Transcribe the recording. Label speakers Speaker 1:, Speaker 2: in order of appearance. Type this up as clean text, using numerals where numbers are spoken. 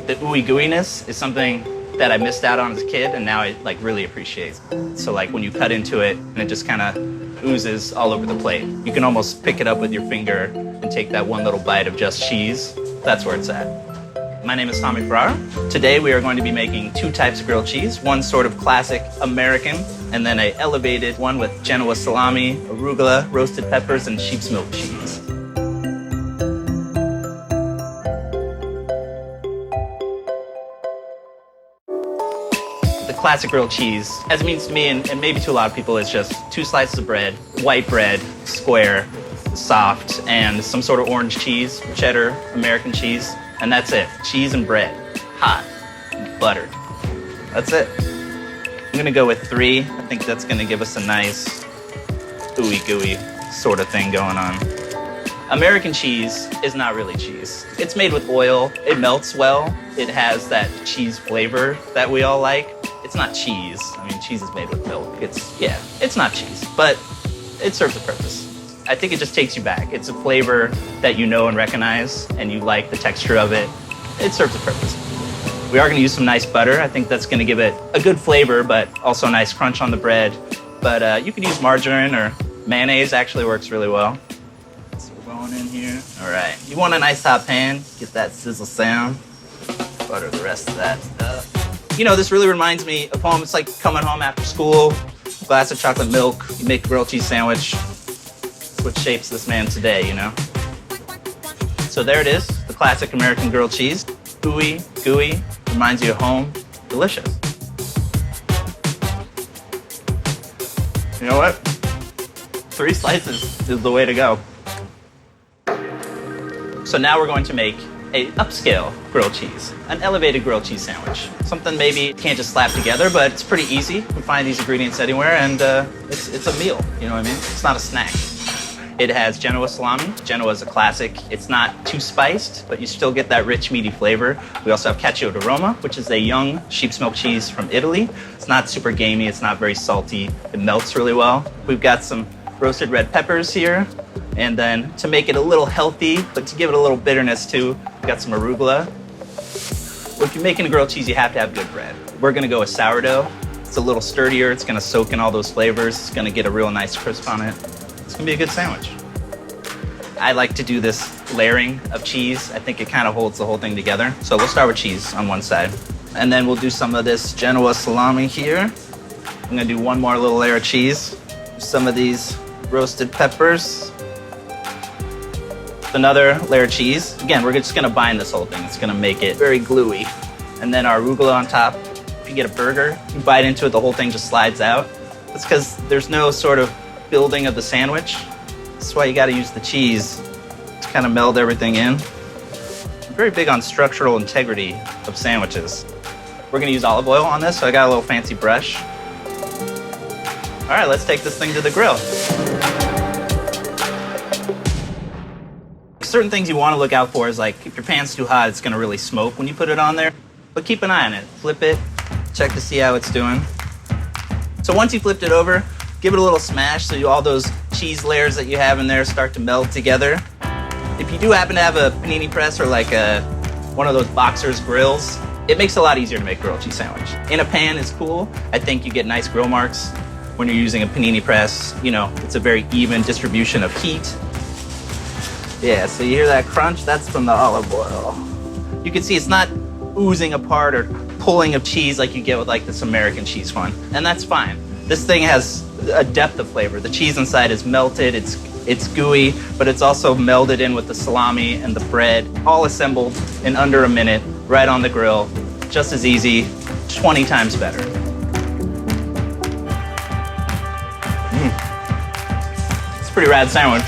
Speaker 1: The ooey gooiness is something that I missed out on as a kid, and now I like really appreciate. So like when you cut into it and it just kind of oozes all over the plate. You can almost pick it up with your finger and take that one little bite of just cheese. That's where it's at. My name is Tommy Ferraro. Today we are going to be making 2 types of grilled cheese. One sort of classic American, and then an elevated one with Genoa salami, arugula, roasted peppers, and sheep's milk cheese. The classic grilled cheese, as it means to me and maybe to a lot of people, is just 2 slices of bread, white bread, square, soft, and some sort of orange cheese, cheddar, American cheese, and that's it. Cheese and bread, hot, and buttered. That's it. I'm gonna go with 3. I think that's gonna give us a nice ooey gooey sort of thing going on. American cheese is not really cheese. It's made with oil, it melts well, it has that cheese flavor that we all like. It's not cheese. I mean, cheese is made with milk. It's not cheese, but it serves a purpose. I think it just takes you back. It's a flavor that you know and recognize, and you like the texture of it. It serves a purpose. We are gonna use some nice butter. I think that's gonna give it a good flavor, but also a nice crunch on the bread. But you could use margarine or mayonnaise, actually works really well. So we're going in here. All right, you want a nice hot pan, get that sizzle sound. Butter the rest of that stuff. You know, this really reminds me of home. It's like coming home after school, glass of chocolate milk, you make a grilled cheese sandwich. What shapes this man today, you know? So there it is, the classic American grilled cheese. Ooey, gooey, reminds you of home, delicious. You know what? 3 slices is the way to go. So now we're going to make an upscale grilled cheese, an elevated grilled cheese sandwich. Something maybe you can't just slap together, but it's pretty easy. You can find these ingredients anywhere, and it's a meal, you know what I mean? It's not a snack. It has Genoa salami. Genoa is a classic. It's not too spiced, but you still get that rich, meaty flavor. We also have cacio di Roma, which is a young sheep's milk cheese from Italy. It's not super gamey. It's not very salty. It melts really well. We've got some roasted red peppers here. And then to make it a little healthy, but to give it a little bitterness too, we've got some arugula. Well, if you're making a grilled cheese, you have to have good bread. We're gonna go with sourdough. It's a little sturdier. It's gonna soak in all those flavors. It's gonna get a real nice crisp on it. It's gonna be a good sandwich. I like to do this layering of cheese. I think it kind of holds the whole thing together. So we'll start with cheese on one side. And then we'll do some of this Genoa salami here. I'm gonna do one more little layer of cheese. Some of these roasted peppers. Another layer of cheese. Again, we're just gonna bind this whole thing. It's gonna make it very gluey. And then our arugula on top. If you get a burger, you bite into it, the whole thing just slides out. That's because there's no sort of building of the sandwich. That's why you gotta use the cheese to kind of meld everything in. I'm very big on structural integrity of sandwiches. We're gonna use olive oil on this, so I got a little fancy brush. All right, let's take this thing to the grill. Certain things you wanna look out for is like, if your pan's too hot, it's gonna really smoke when you put it on there. But keep an eye on it. Flip it, check to see how it's doing. So once you flipped it over, give it a little smash so all those cheese layers that you have in there start to meld together. If you do happen to have a panini press or like one of those boxer's grills, it makes it a lot easier to make a grilled cheese sandwich. In a pan is cool. I think you get nice grill marks when you're using a panini press. You know, it's a very even distribution of heat. Yeah, so you hear that crunch? That's from the olive oil. You can see it's not oozing apart or pulling of cheese like you get with like this American cheese one, and that's fine. This thing has a depth of flavor. The cheese inside is melted, it's gooey, but it's also melded in with the salami and the bread, all assembled in under a minute, right on the grill. Just as easy, 20 times better. It's a pretty rad sandwich.